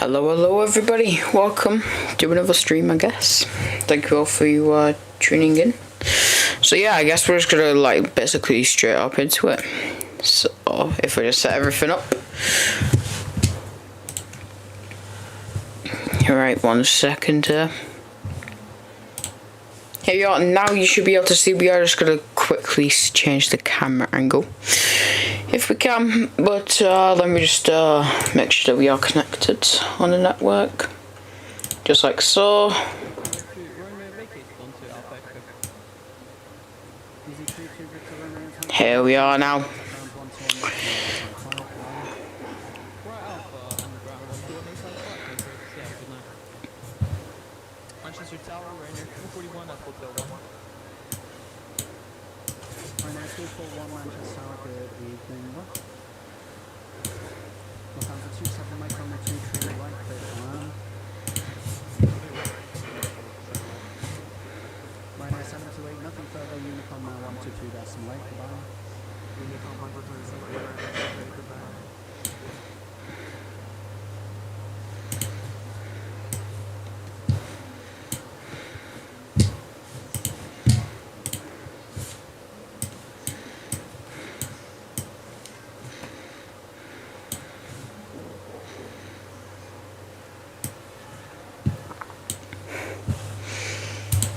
Hello everybody, welcome to another stream, I guess. Thank you all for tuning in. So yeah, I guess we're just gonna like basically straight up into it. So if we just set everything up. Alright, 1 second here. Here you are, now you should be able to see. We are just gonna quickly change the camera angle if we can, but let me just make sure that we are connected on the network, just like so. Here we are now.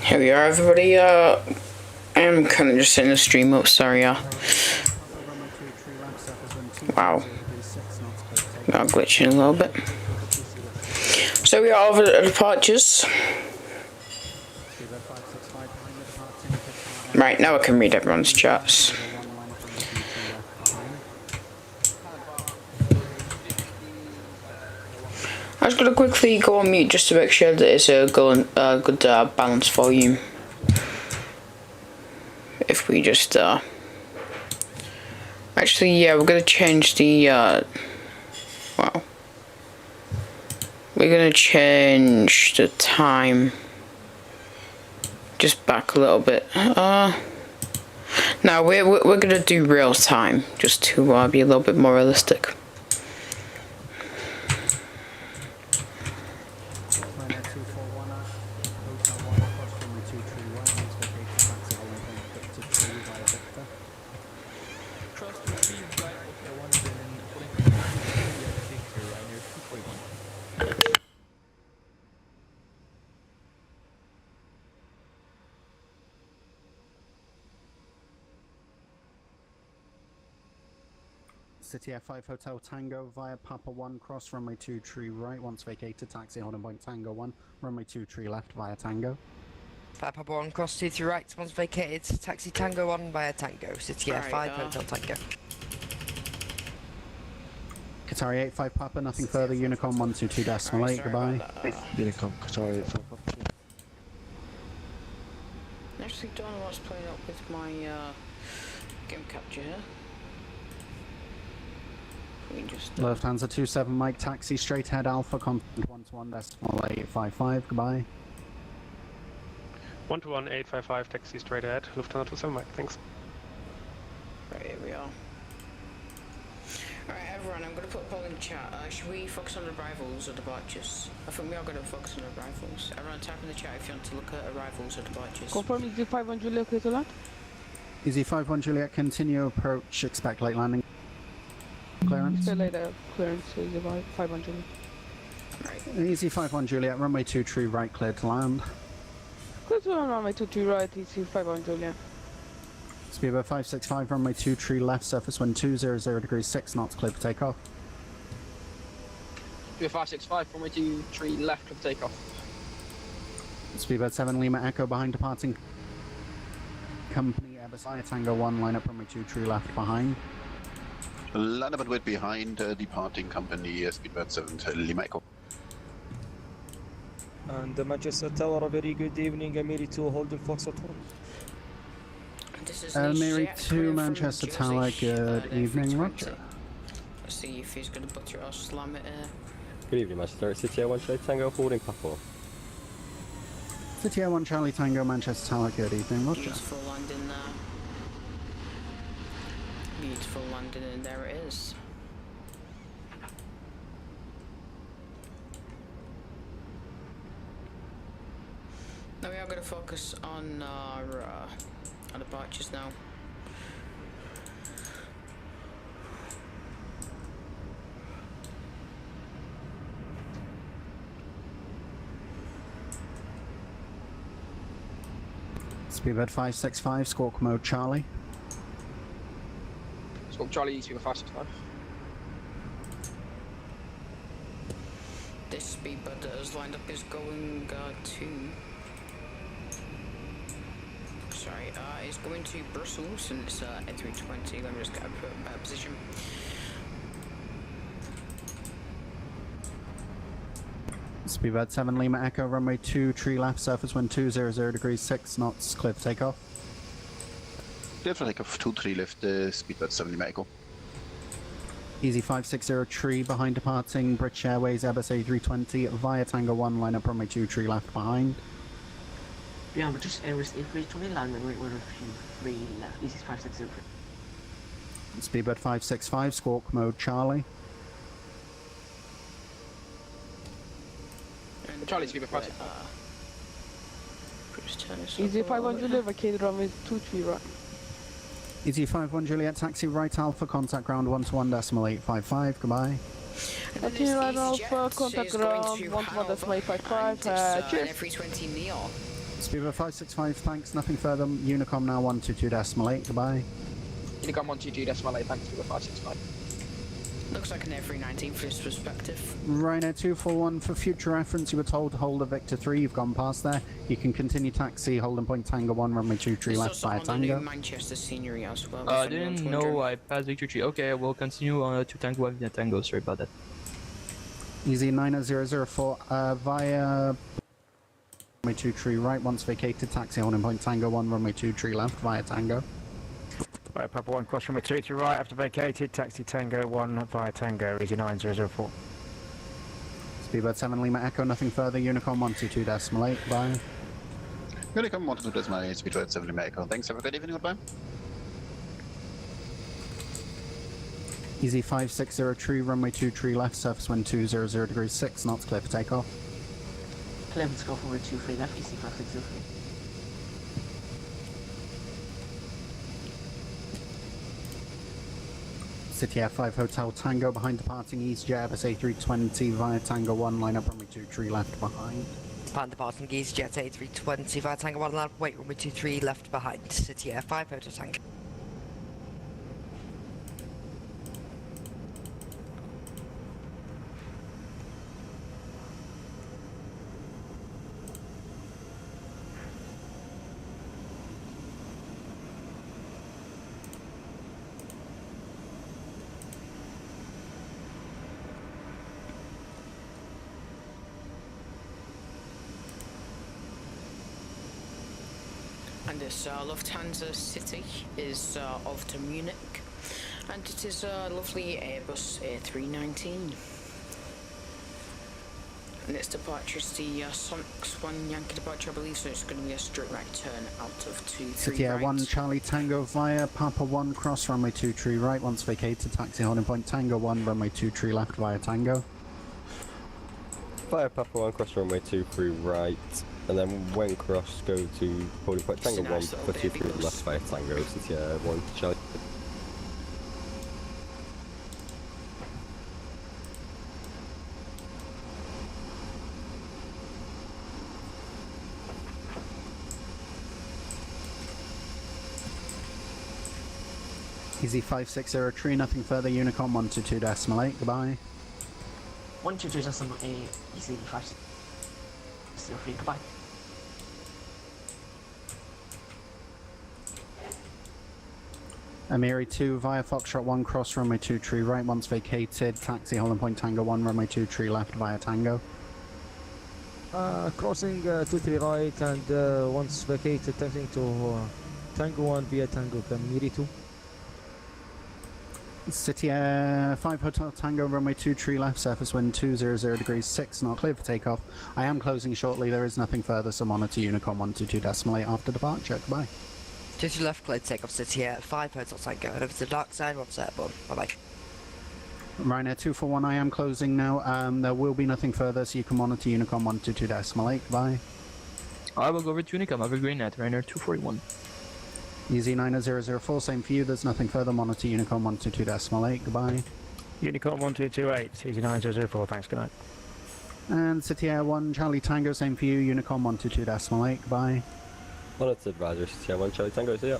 Here we are, everybody. I'm kind of just setting the stream up, sorry. Wow. Got glitching a little bit. So we are over at departures. Right, now I can read everyone's chats. I'm just going to quickly go on mute just to make sure that it's a good balanced volume. If we just actually, yeah, we're going to change the well, we're going to change the time just back a little bit. Now we're going to do real time just to be a little bit more realistic. City F5 Hotel Tango via Papa 1, cross runway 2 tree right, once vacated, taxi holding point Tango 1, runway 2 tree left via Tango. Via Papa 1, cross 2 tree right, once vacated, taxi Tango 1 via Tango, City F5 Hotel Tango. Qatari 85 Papa, nothing further, Unicorn 122.8, goodbye. Unicorn, Qatari 85 Papa. Actually, don't know what's playing up with my game capture here. Lufthansa 27 Mike, taxi straight ahead Alpha, contact 121.855, goodbye. 121.855, taxi straight ahead, Lufthansa 27 Mike, thanks. Right, here we are. Alright everyone, I'm going to put a poll in the chat. Should we focus on arrivals or departures? I think we are going to focus on arrivals. Everyone type in the chat if you want to look at arrivals or departures. Confirm EZ5 on Juliet, clear to land. EZ5 1 Juliet, continue approach, expect late landing. Clearance. Still later clearance, so EZ5 on Juliet. Right. EZ5 1 Juliet, runway 2 tree right, clear to land. Clear to land, runway 2 tree right, EZ5 on Juliet. Speedbird 565, runway 2 tree left, surface wind 200 degrees 6 knots, clear for takeoff. Speedbird 565, runway 2 tree left, clear for takeoff. Speedbird 7 Lima Echo behind departing company Airbus Tango 1, line up runway 2 tree left behind. Line up and wait behind departing company Speedbird 7 Lima Echo. And Manchester Tower, a very good evening. Amiri 2, hold the Foxtrot. Amiri 2, Manchester Tower, good evening, Roger. Let's see if he's going to butcher or slam it here. Good evening, Manchester. It's City 1 Charlie Tango, holding platform. City 1 Charlie Tango, Manchester Tower, good evening, Roger. Beautiful landing there. Beautiful landing, and there it is. Now we are going to focus on our departures now. Speedbird 565, squawk mode Charlie. Squawk Charlie, Speedbird 565. This speedbird that is lined up is going it's going to Brussels, and it's A320. Let me just get a better position. Speedbird 7 Lima Echo, runway 2, tree left, surface wind 200 degrees 6 knots, clear for takeoff. Clear for takeoff, 2-3 left, Speedbird 7 Lima Echo. Easy 560 tree behind departing British Airways Airbus A320 via Tango 1, line up runway 2, tree left behind. Yeah, British Airways A320 line runway 3 left, easy 560. Speedbird 565, squawk mode Charlie. Charlie, Speedbird 565. Easy 500 vacated runway 23 right. Easy 51 Juliet, taxi right Alpha, contact ground 121.855, goodbye. Taxi right Alpha, contact ground 121.855, cheers. F320 Neo. Speedbird 565, thanks, nothing further, Unicom now 122.8, goodbye. Unicom 122.8, thanks, Speedbird 565. Looks like an F319 from this perspective. Ryanair 241, for future reference, you were told to hold a Victor 3, you've gone past there. You can continue taxi, holding point Tango 1, runway 2, tree left via It's also on the Tango. new Manchester scenery as well. I didn't know I passed Victor 3. Okay, I will continue to Tango 1 via Tango, sorry about that. Easy 9004, via runway 2, tree right, once vacated, taxi, holding point Tango 1, runway 2, tree left via Tango. Via Papa 1, cross runway 2 to right after vacated, taxi Tango 1 via Tango, Easy 9004. Speedbird 7 Lima Echo, nothing further, Unicom 122.8, bye. Unicom 122.8, Speedbird 7 Lima Echo. Thanks, have a good evening, goodbye. Easy 560 tree, runway 2, tree left, surface wind 200 degrees 6 knots, clear for takeoff. Clear for takeoff runway 2, free left, easy 560. City F5 Hotel Tango, behind departing EasyJet Airbus A320 via Tango 1, line up runway 2, tree left behind. Pan departing EasyJet A320 via Tango 1 line, wait runway 23 left behind. City Air 5 Hotel Tango. And this Lufthansa City is off to Munich, and it is a lovely Airbus A319. And its departure is the Sonics 1 Yankee departure, I believe, so it's going to be a straight right turn out of 2, 3 City Air right. 1 Charlie Tango via Papa 1, cross runway 2, tree right, once vacated, taxi holding point Tango 1, runway 2, tree left via Tango. Via Papa 1, cross runway 2, 3 right, and then when cross, go to holding point Tango 1 for 2, 3 left via Tango, City Air 1 Charlie. Easy 560 tree, nothing further, Unicom 122.8, goodbye. 122.8, easy 560, goodbye. Amiri 2 via Foxtrot 1, cross runway 2, tree right, once vacated, taxi holding point Tango 1, runway 2, tree left via Tango. Crossing 23 right and once vacated, taxing to Tango 1 via Tango, Camiri 2. City Air 5 Hotel Tango, runway 2, tree left, surface wind 200 degrees 6, not clear for takeoff. I am closing shortly, there is nothing further, so monitor Unicom 122.8 after departure, goodbye. Just to left, clear to take off City Air 5 Hotel Tango, and over to the dark side, once airborne. Bye bye. Ryanair 241, I am closing now, there will be nothing further, so you can monitor Unicom 122.8, goodbye. I will go over to Unicom. Have a great night, Rainer 241. Easy 9004, same for you. There's nothing further. Monitor Unicom 122.8. Goodbye. Unicom 1228, Easy 9004, thanks, good night. And City Air 1, Charlie Tango, same for you. Unicom 122.8. Goodbye. Monitor advisor, City Air 1, Charlie Tango, see ya.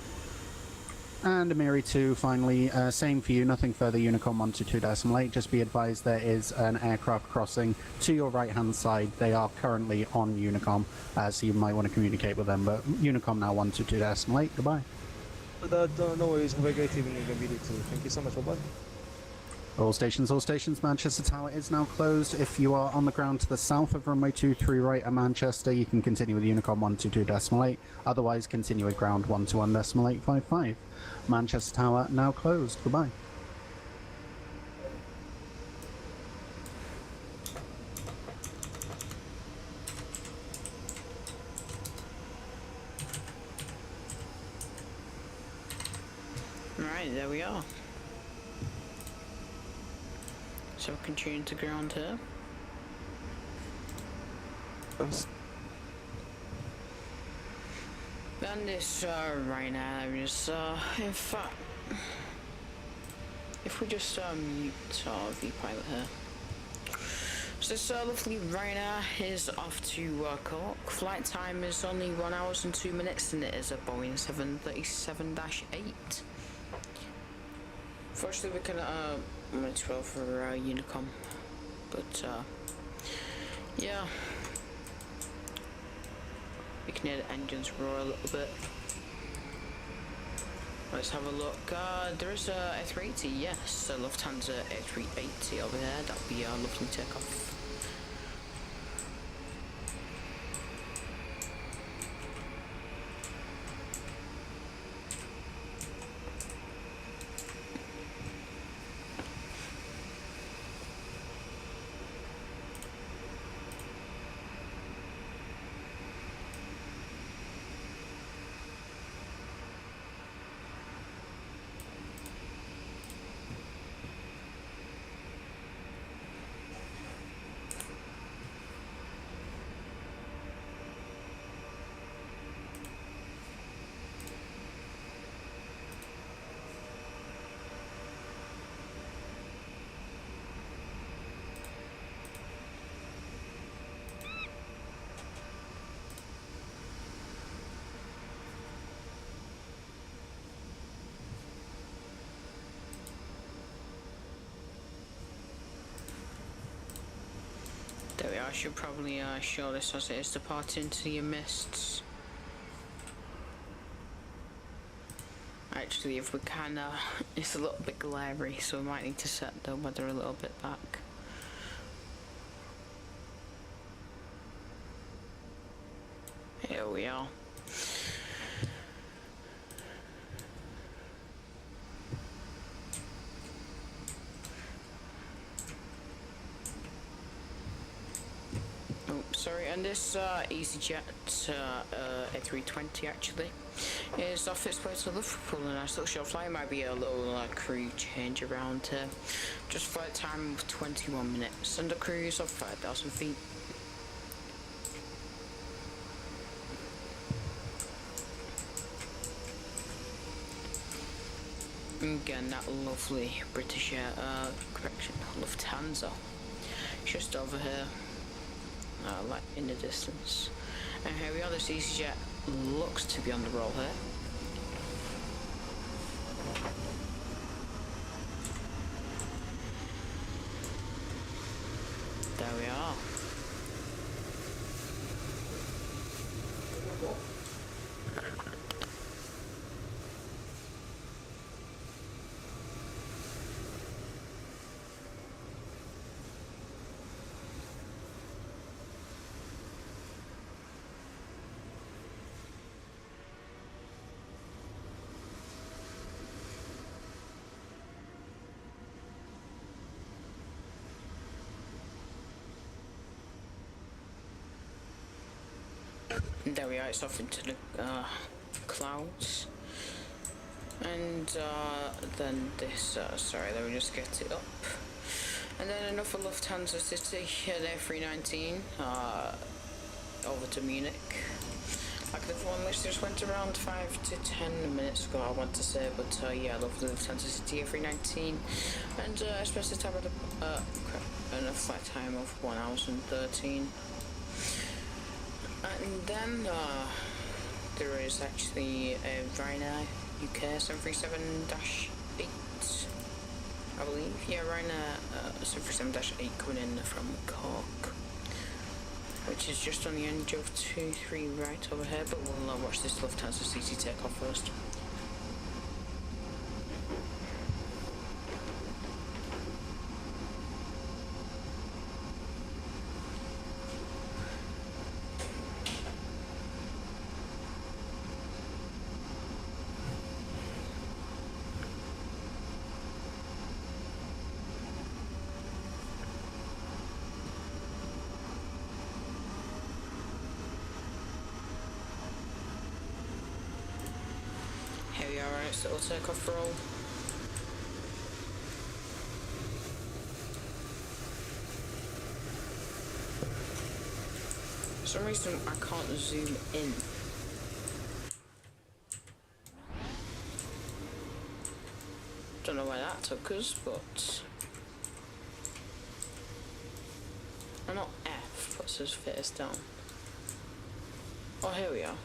And Amiri 2, finally, same for you, nothing further, Unicom 122.8. Just be advised there is an aircraft crossing to your right-hand side. They are currently on Unicom, so you might want to communicate with them, but Unicom now 122.8. Goodbye. No worries, have a great evening, Amiri 2. Thank you so much, bye-bye. All stations, Manchester Tower is now closed. If you are on the ground to the south of runway 23 right at Manchester, you can continue with Unicom 122.8. Otherwise, continue with ground 121.855. Manchester Tower now closed. Goodbye. Right, there we are. So continue to ground here. And this right now is in fact, if we just mute our V-pilot here. So this lovely Ryanair is off to Cork. Flight time is only 1 hour and 2 minutes, and it is a Boeing 737-8. Fortunately, we can I'm at 12 for Unicom, but yeah, we can hear the engines roar a little bit. Let's have a look. There is a A380, yes, a Lufthansa A380 over there. That'll be a lovely takeoff. There we are. I should probably show this as it is departing to your mists. Actually, if we can, it's a little bit glary, so we might need to set the weather a little bit back. Here we are. Sorry, and this EasyJet A320 actually is off its way to Liverpool, and I still show flying might be a little crew change around here. Just flight time of 21 minutes, and the cruise of 5,000 feet. Again, that lovely British correction, Lufthansa, just over here. Like in the distance. And here we are, this EasyJet looks to be on the roll here. There we are. There we are, it's off into the clouds. And then this, sorry, let me just get it up. And then another Lufthansa City, the A319, over to Munich. I could have won this just went around 5 to 10 minutes ago, I want to say, but yeah, lovely Lufthansa City A319, and especially to have a flight time of 1 hour and 13. And then there is actually a Ryanair UK 737-8, I believe. Yeah, Ryanair 737-8 coming in from Cork, which is just on the edge of 23 right over here, but we'll watch this Lufthansa CT take off first. Here we are, it's little takeoff roll. For some reason I can't zoom in. Don't know where that took us, but not F puts us fit us down. Oh, here we are.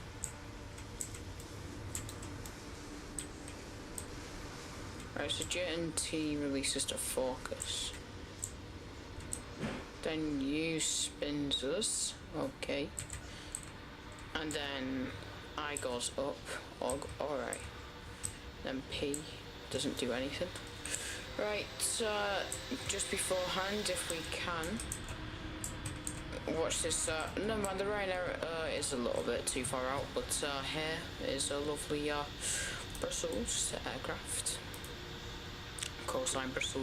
Right, so J and T releases to focus. Then U spins us, okay. And then I goes up, alright. Then P doesn't do anything. Right, just beforehand, if we can, watch this, never mind, the Ryanair is a little bit too far out, but here is a lovely Brussels aircraft. Coastline Bristol,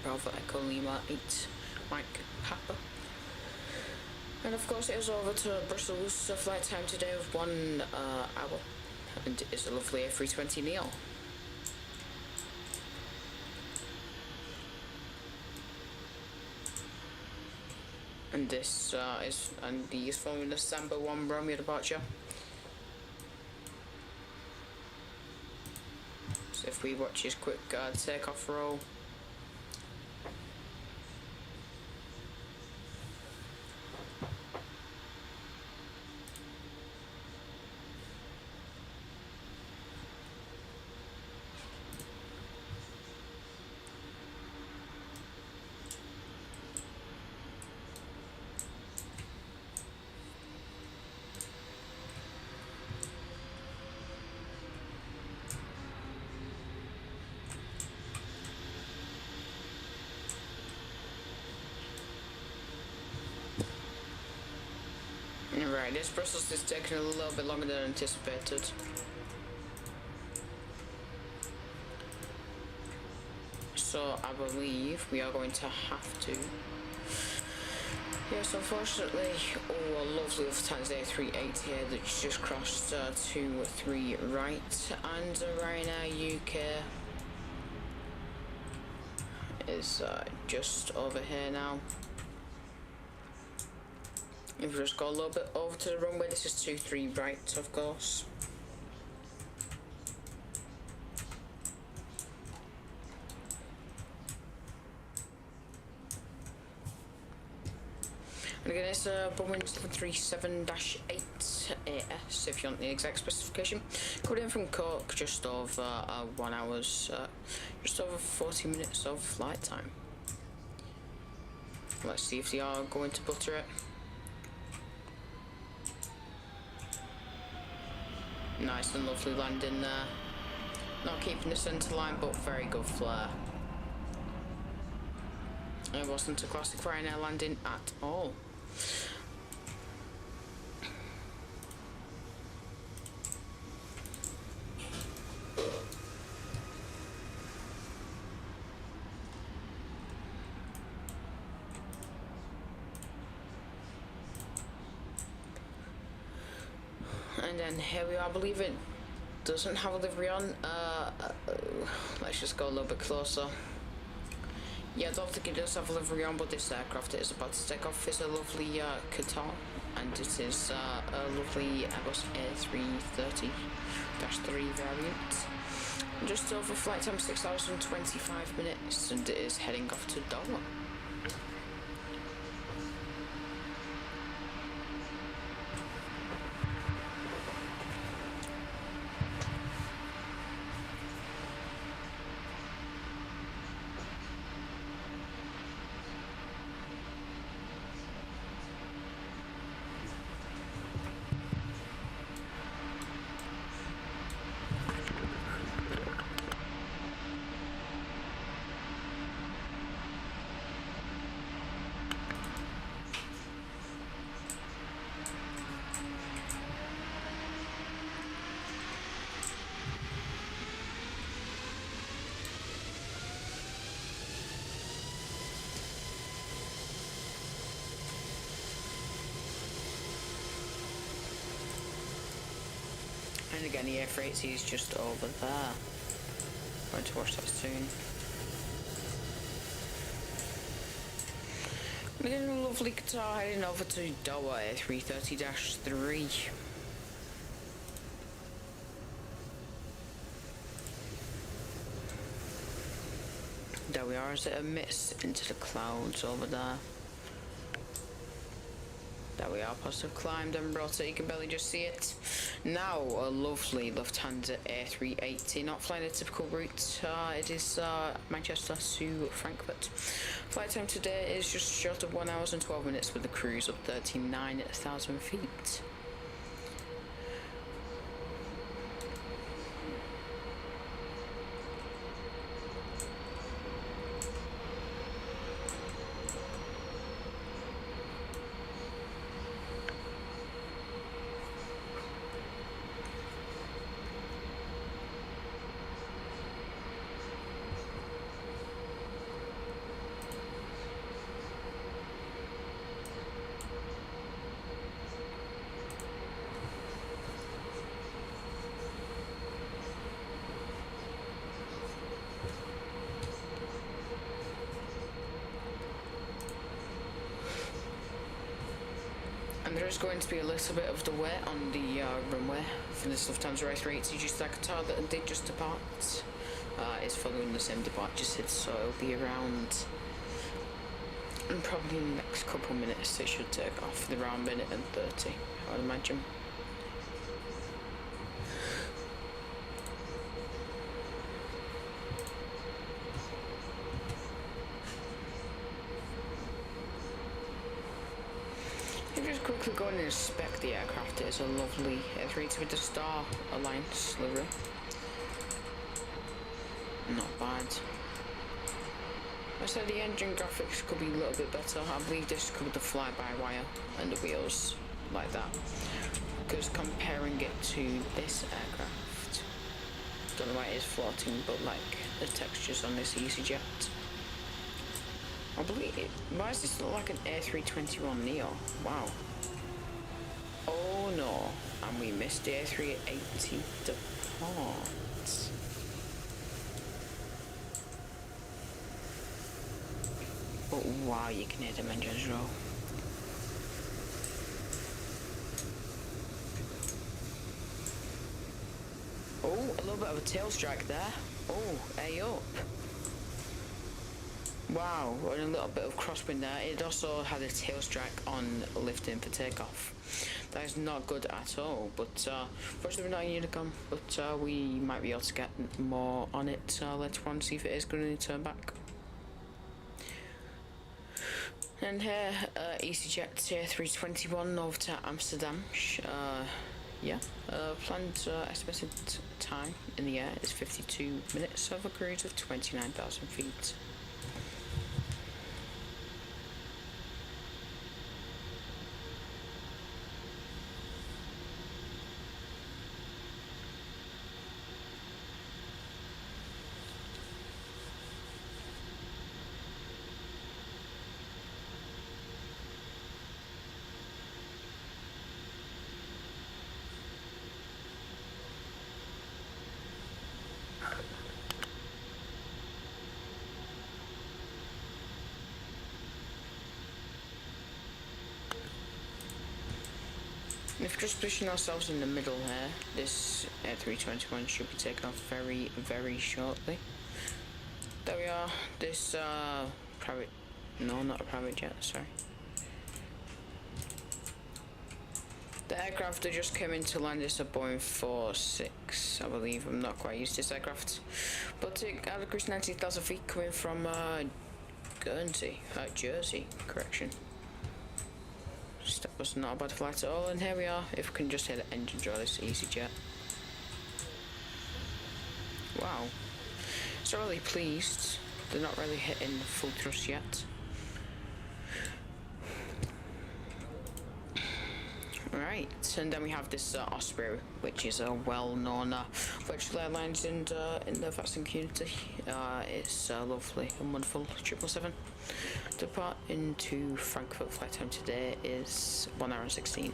Bravo Echo Lima 8, Mike Papa. And of course it is over to Brussels, flight time today of 1 hour, and it is a lovely A320 Neo. And this and he is following the Samba 1 Romeo departure. So if we watch his quick takeoff roll. Right, this Brussels is taking a little bit longer than anticipated. So I believe we are going to have to. Yes, unfortunately, oh, a lovely Lufthansa A380 here that's just crossed 23 right, and Ryanair UK is just over here now. We've just got a little bit over to the runway. This is 23 right, of course. And again, it's Boeing 737-8 AS, if you want the exact specification. Coming in from Cork, just over 1 hour's, just over 40 minutes of flight time. Let's see if they are going to butter it. Nice and lovely landing there. Not keeping the centre line, but very good flare. It wasn't a classic Ryanair landing at all. And then here we are. I believe it doesn't have a livery on. Let's just go a little bit closer. Yeah, I don't think it does have a livery on, but this aircraft it is about to take off is a lovely Qatar and it is a lovely Airbus A330-3 variant. Just over flight time 6 hours and 25 minutes, and it is heading off to Doha. And again, the F80 is just over there. Going to watch that soon. And again, a lovely guitar heading over to Doha A330-3. There we are as it emits into the clouds over there. There we are, positive climbed and brought it, you can barely just see it. Now, a lovely Lufthansa A380, not flying a typical route, it is Manchester to Frankfurt. Flight time today is just short of 1 hour and 12 minutes with a cruise of 39,000 feet. And there is going to be a little bit of the wet on the runway for this Lufthansa A380 due to that Qatar that did just depart. Is following the same departure sid, so it'll be around, and probably in the next couple of minutes it should take off, around minute and 30, I would imagine. Just quickly go and inspect the aircraft. It is a lovely A380 with the Star Alliance livery. Not bad. I said the engine graphics could be a little bit better. I believe this could be the fly-by-wire and the wheels like that. Because comparing it to this aircraft, don't know why it is floating, but like the textures on this EasyJet. I believe it. Why does this look like an A321neo? Wow. Oh no. And we missed the A380 depart. But wow, you can hear them engines roll. Oh, a little bit of a tail strike there. Oh, A up. Wow, and a little bit of crosswind there. It also had a tail strike on lifting for takeoff. That is not good at all, but fortunately we're not in Unicom, but we might be able to get more on it later on, see if it is going to turn back. And here, EasyJet A321 over to Amsterdam. Planned estimated time in the air is 52 minutes of a cruise of 29,000 feet. If we just position ourselves in the middle here, this A321 should be taken off very, very shortly. There we are. This private, no, not a private jet, sorry. The aircraft that just came in to land is a Boeing 46, I believe. I'm not quite used to this aircraft. But it had a cruise 19,000 feet coming from Jersey, correction. That was not a bad flight at all, and here we are. If we can just hit the engine draw this EasyJet. Wow. So really pleased. They're not really hitting full thrust yet. Right, and then we have this Osprey, which is a well-known virtual airlines in the Vatsim community. It's lovely and wonderful 777. Depart into Frankfurt. Flight time today is 1 hour and 16.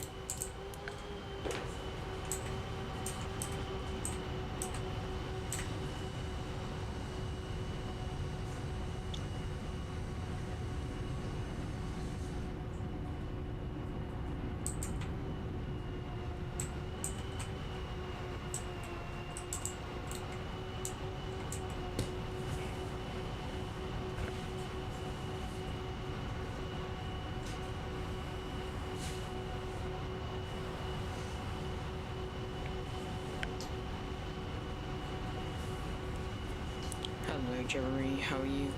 Hello Jeremy, how are you?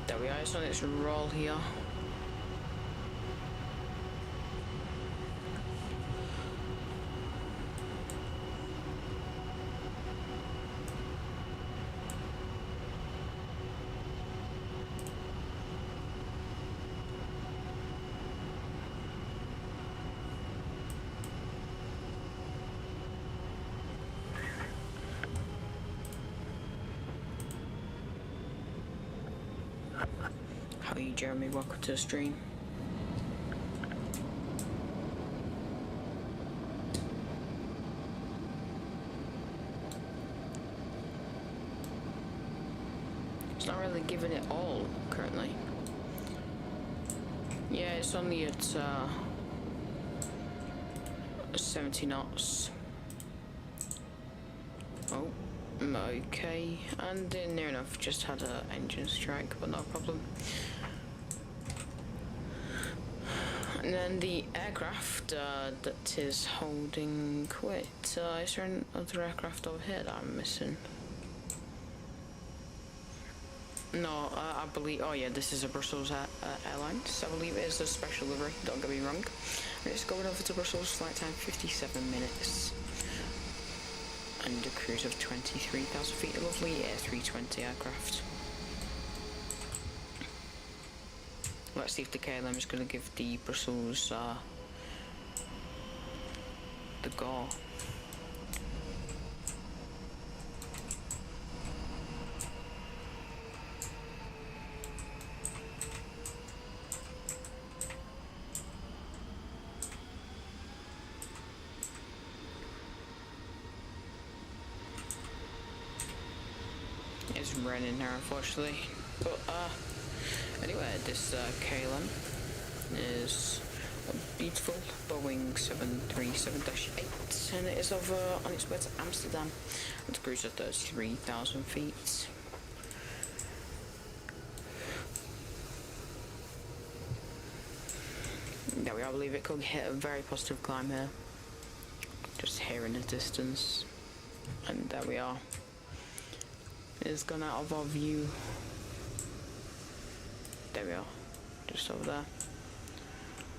There we are, it's on its roll here. How are you, Jeremy? Welcome to the stream. It's not really giving it all currently. Yeah, it's only at 70 knots. Oh, okay, and near enough. Just had an engine strike, but no problem. And then the aircraft that is holding. Wait, is there another aircraft over here that I'm missing? No, I believe. Oh yeah, this is a Brussels Airlines. I believe it is a special livery. Don't get me wrong. And it's going over to Brussels. Flight time 57 minutes. And a cruise of 23,000 feet. A lovely A320 aircraft. Let's see if the KLM is going to give the Brussels the go. It's raining here, unfortunately, but anyway, this KLM is a beautiful Boeing 737-8, and it is over on its way to Amsterdam at a cruise of 33,000 feet. There we are. I believe it could hit a very positive climb here, just here in the distance, and there we are. It's gone out of our view. There we are, just over there.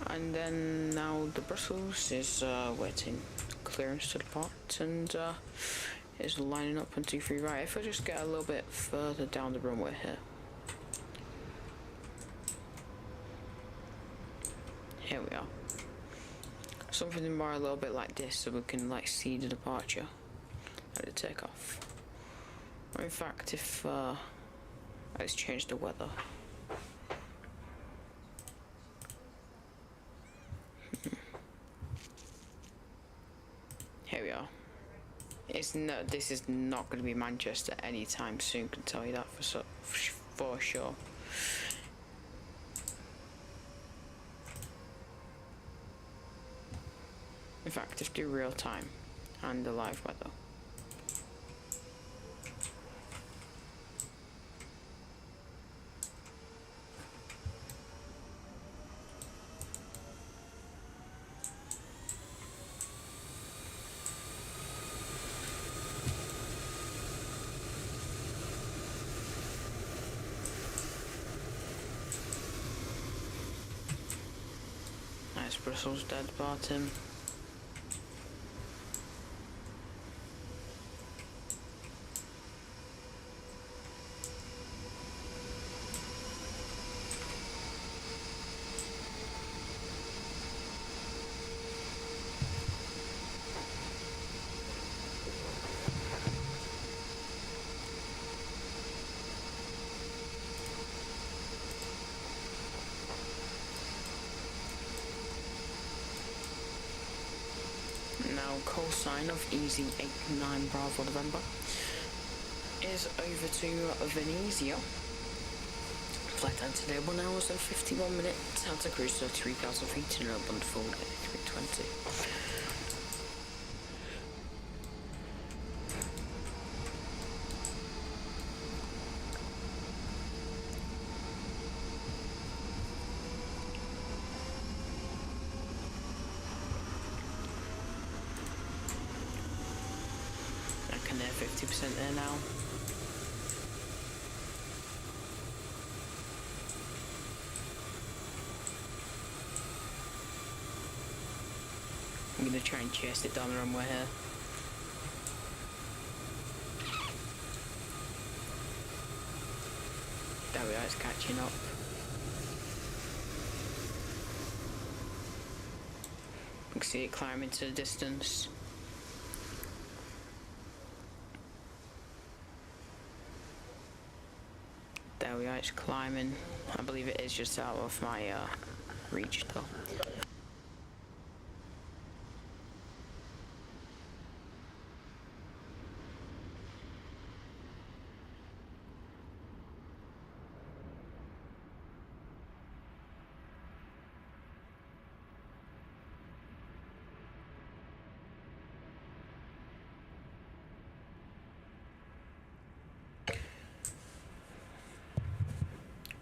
And then now the Brussels is waiting clearance to depart and is lining up on 23 right. If I just get a little bit further down the runway here. Here we are. Something more a little bit like this, so we can like see the departure at the takeoff. Or in fact, if let's change the weather. Here we are. This is not going to be Manchester anytime soon. Can tell you that for sure. In fact, just do real time and the live weather. Nice, Brussels dead bottom. Now, call sign of Easy 89 Bravo November is over to Venezia. Flight time today 1 hours and 51 minutes. Santa Cruz to 3,000 feet in urban full 320. And they're 50% there now. I'm gonna try and chase it down the runway here. There we are, it's catching up. You can see it climbing to the distance. There we are, it's climbing. I believe it is just out of my reach though.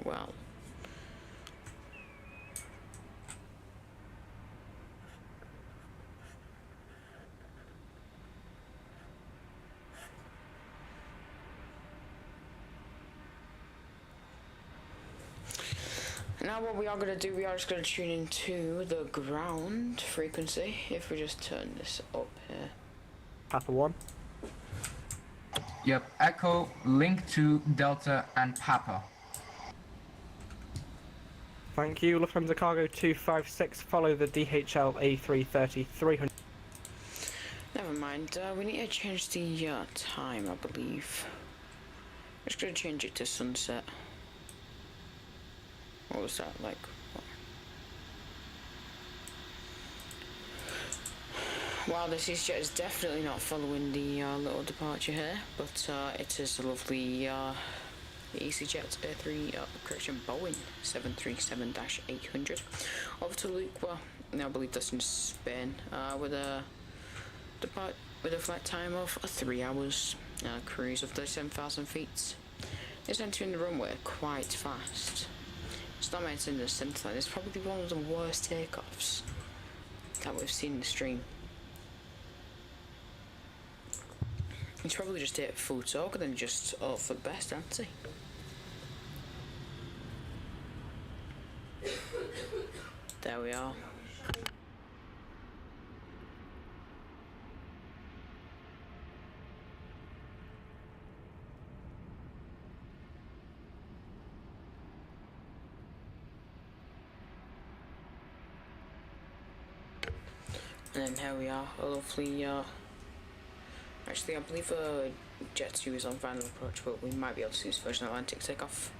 Well, now what we are going to do, we are just going to tune into the ground frequency. If we just turn this up here. Papa 1. Yep, Echo, link to Delta and Papa. Thank you, Lufthansa Cargo 256, follow the DHL A330 300. Never mind, we need to change the time, I believe. I'm just going to change it to sunset. What was that like? Wow, this EasyJet is definitely not following the little departure here, but it is a lovely EasyJet Boeing 737-800 over to Lucca. Now I believe that's in Spain, with a flight time of 3 hours, cruise of 37,000 feet. It's entering the runway quite fast. It's not maintaining the center line. It's probably one of the worst takeoffs that we've seen in the stream. He's probably just hit full torque and then just hope for the best, hasn't he? There we are. And then here we are, a lovely actually I believe Jet 2 is on final approach, but we might be able to use Virgin Atlantic takeoff.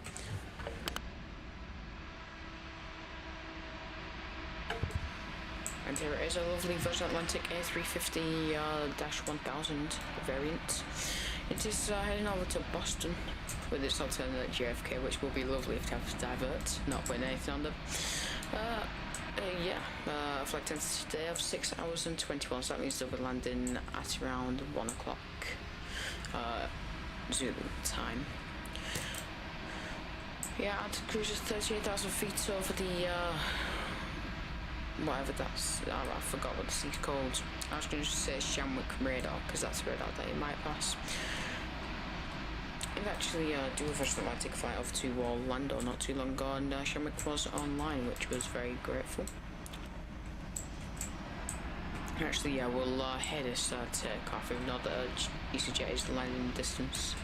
And here is a lovely Virgin Atlantic A350-1000 variant. It is heading over to Boston with its alternate JFK, which will be lovely if it has to divert, not putting anything on them. Flight time today of 6 hours and 21, so that means they'll be landing at around 1 o'clock Zulu time. Yeah, altitude cruise is 38,000 feet over the whatever that's, I forgot what the seat's called. I was going to say Shamwick radar, because that's a radar that it might pass. I've actually do a Virgin Atlantic flight off to Orlando not too long ago, and Shamwick was online, which was very grateful. Actually, yeah, we'll head this takeoff, even though the EasyJet is landing distance.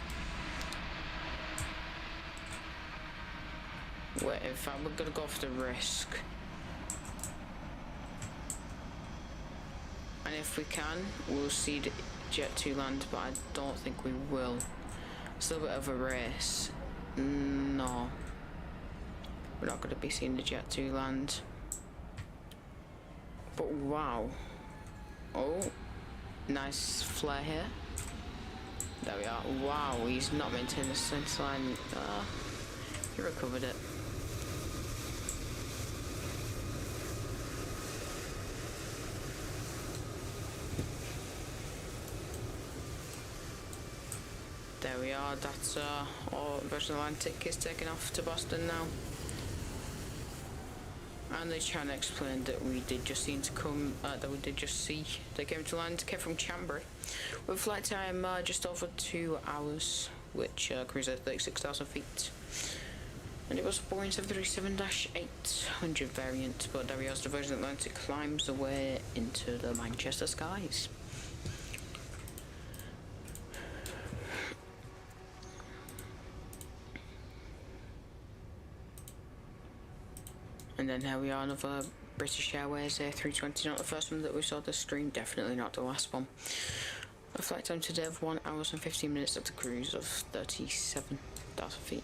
Wait, in fact, we're gonna go for the risk. And if we can, we'll see the Jet 2 land, but I don't think we will. It's a little bit of a race. No. We're not going to be seeing the Jet 2 land. But wow. Oh. Nice flare here. There we are. Wow, he's not maintaining the center line. He recovered it. There we are, that's Virgin Atlantic is taking off to Boston now. And they're trying to explain that we did just seem to come, they came to land, came from Chambray. With flight time just over 2 hours, which cruised at 36,000 feet. And it was a Boeing 737-800 variant, but there we are, the Virgin Atlantic climbs away into the Manchester skies. And then here we are, another British Airways A320, not the first one that we saw this stream, definitely not the last one. A flight time today of 1 hour and 15 minutes at the cruise of 37,000 feet.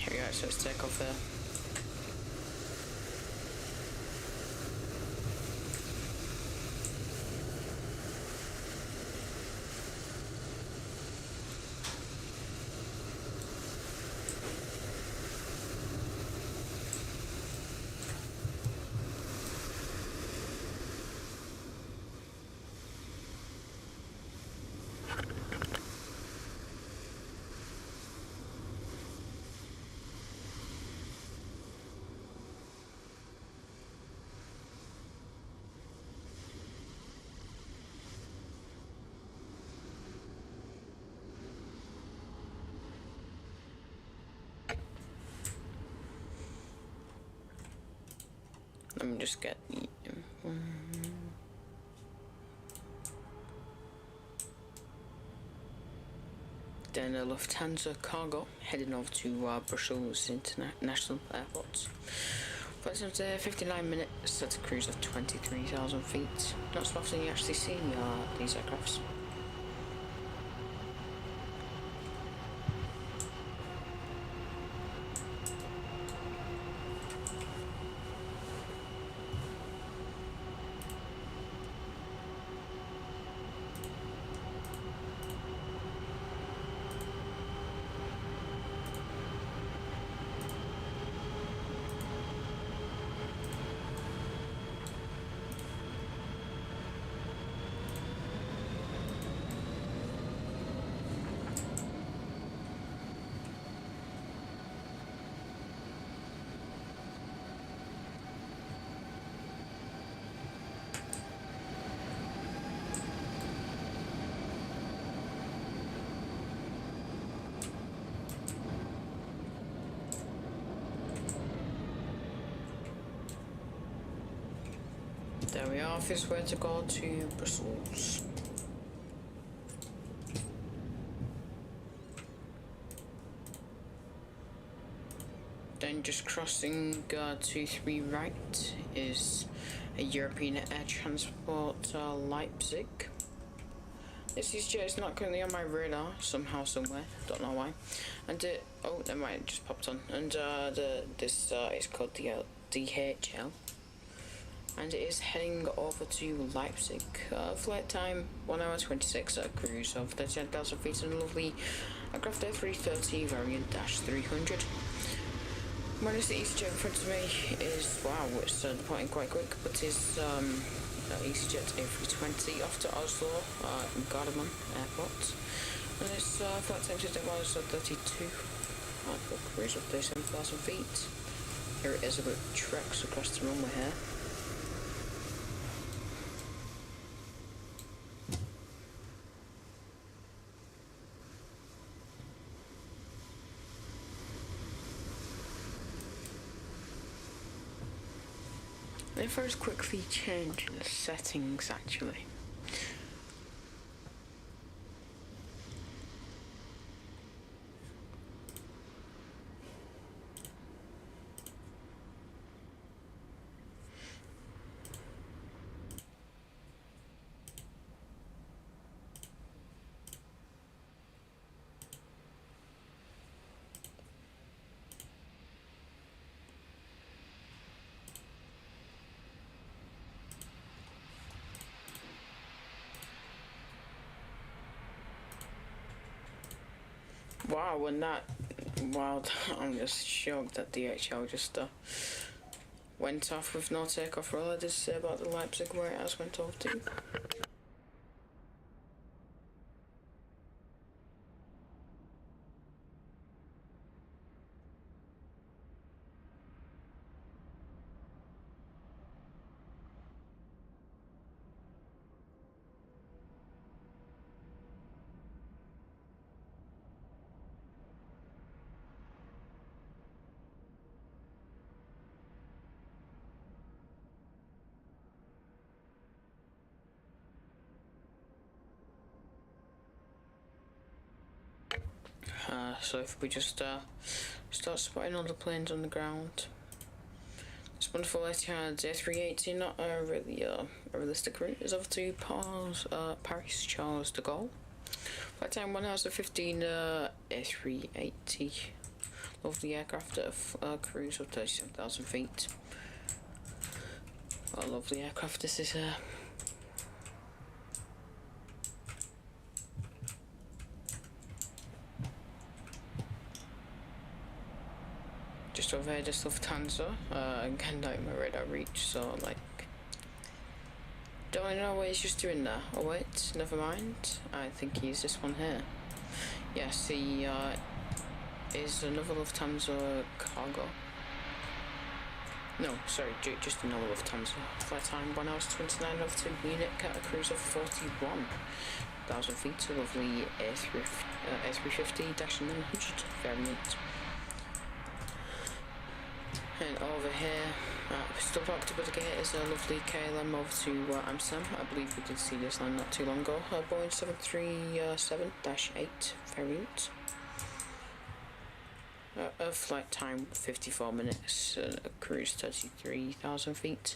Here we go, so let's take off there. Let me just get the then a Lufthansa cargo heading over to Brussels International Airport. Flight time today 59 minutes at a cruise of 23,000 feet. Not so often you actually see these aircrafts. Here we are, this way to go to Brussels. Then just crossing 23 right is a European air transport Leipzig. This EasyJet is not currently on my radar somehow, somewhere. Don't know why. And oh, never mind, it just popped on. And this is called the DHL, and it is heading over to Leipzig. Flight time 1 hour 26 at a cruise of 39,000 feet and a lovely aircraft A330 variant -300. When is the EasyJet in front of me is, wow, it's departing quite quick, but is EasyJet A320 off to Oslo, Gardermoen Airport, and it's flight time to was 32 for a cruise of 37,000 feet. Here it is, a bit treks across the runway here. If I just quickly change the settings actually. Wow, and that, wow, I'm just shocked that DHL just went off with no takeoff. All I did say about the Leipzig where it has went off to. So if we just start spotting all the planes on the ground. This wonderful Etihad A380, not a really a realistic route, is over to Paris Charles de Gaulle. Flight time 1 hour 15, A380. Lovely aircraft at a cruise of 37,000 feet. What a lovely aircraft this is. Just over here, just Lufthansa, again not in my radar reach, so like, don't know what he's just doing there. Oh wait, never mind, I think he's this one here. Yes, he is another Lufthansa cargo. No, sorry, just another Lufthansa. Flight time 1 hour 29 over to Munich at a cruise of 41,000 feet, a lovely A350-900 variant. And over here, still parked up at the gate, is a lovely KLM over to Amsterdam. I believe we did see this line not too long ago. Boeing 737-8 variant. A flight time 54 minutes, a cruise 33,000 feet.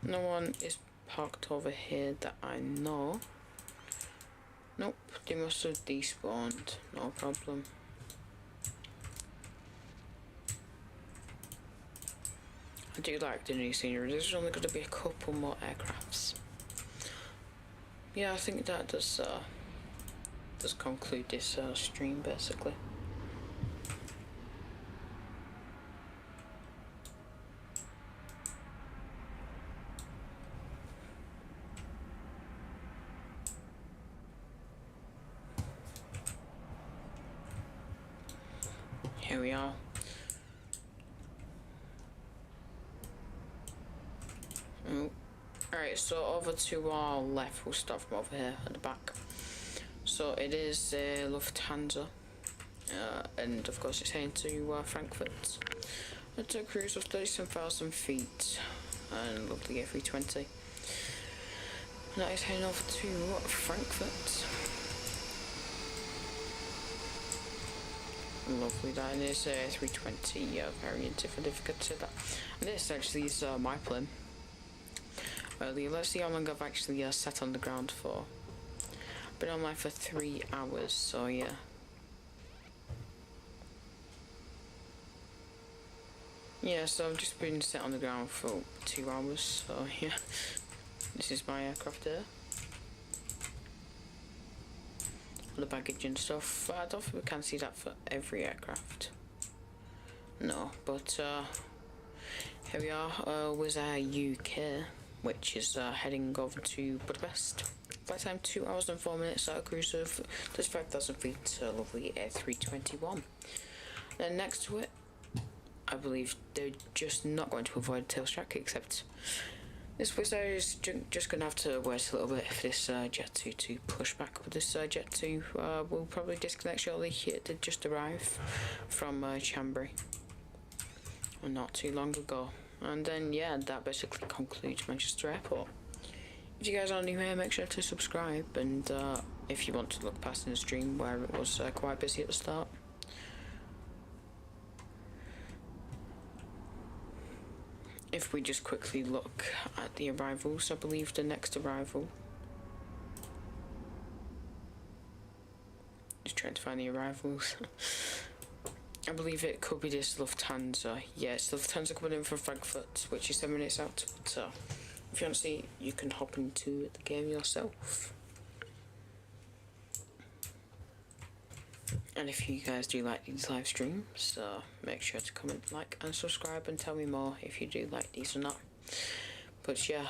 No one is parked over here that I know. Nope, they must have despawned, no problem. I do like the new scenery. There's only going to be a couple more aircrafts. Yeah, I think that does conclude this stream basically. Here we are. Alright, so over to our left, we'll start from over here at the back. So it is Lufthansa, and of course it's heading to Frankfurt. It's a cruise of 37,000 feet. and lovely A320. That is heading off to Frankfurt. Lovely, that is a 320 variant, if I did forget to say that. And this actually is my plane. Let's see how long I've actually sat on the ground for. Been online for 3 hours, so yeah. Yeah, so I've just been sat on the ground for 2 hours, so yeah. This is my aircraft here. The baggage and stuff. I don't think we can see that for every aircraft. No, but here we are, Wizz Air UK, which is heading over to Budapest. Flight time 2 hours and 4 minutes at a cruise of 35,000 feet, lovely A321. Then next to it, I believe they're just not going to avoid a tail strike, except this Wizz Air is just going to have to wait a little bit for this Jet 2 to push back. But this Jet 2 will probably disconnect shortly. It did just arrive from Chambéry not too long ago. And then, yeah, that basically concludes Manchester Airport. If you guys are new here, make sure to subscribe. And if you want to look past in the stream where it was quite busy at the start. If we just quickly look at the arrivals, I believe the next arrival. Just trying to find the arrivals. I believe it could be this Lufthansa. Yes, Lufthansa coming in from Frankfurt, which is 7 minutes out. But if you want to see, you can hop into the game yourself. And if you guys do like these live streams, make sure to comment, like and subscribe and tell me more if you do like these or not. But yeah,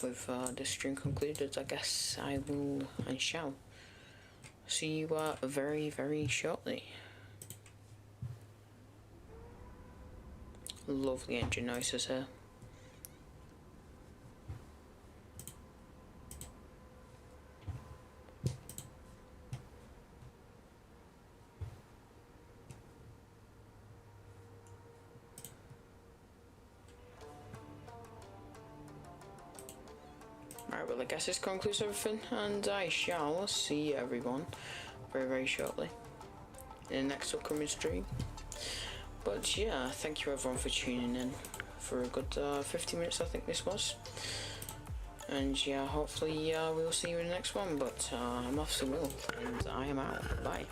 with this stream concluded, I guess I will and shall see you very, very shortly. Lovely engine noises here. Right, well I guess this concludes everything, and I shall see everyone very, very shortly in the next upcoming stream. But yeah, thank you everyone for tuning in for a good 50 minutes I think this was. And yeah, hopefully we'll see you in the next one, but I'm off to Will, and I am out. Bye.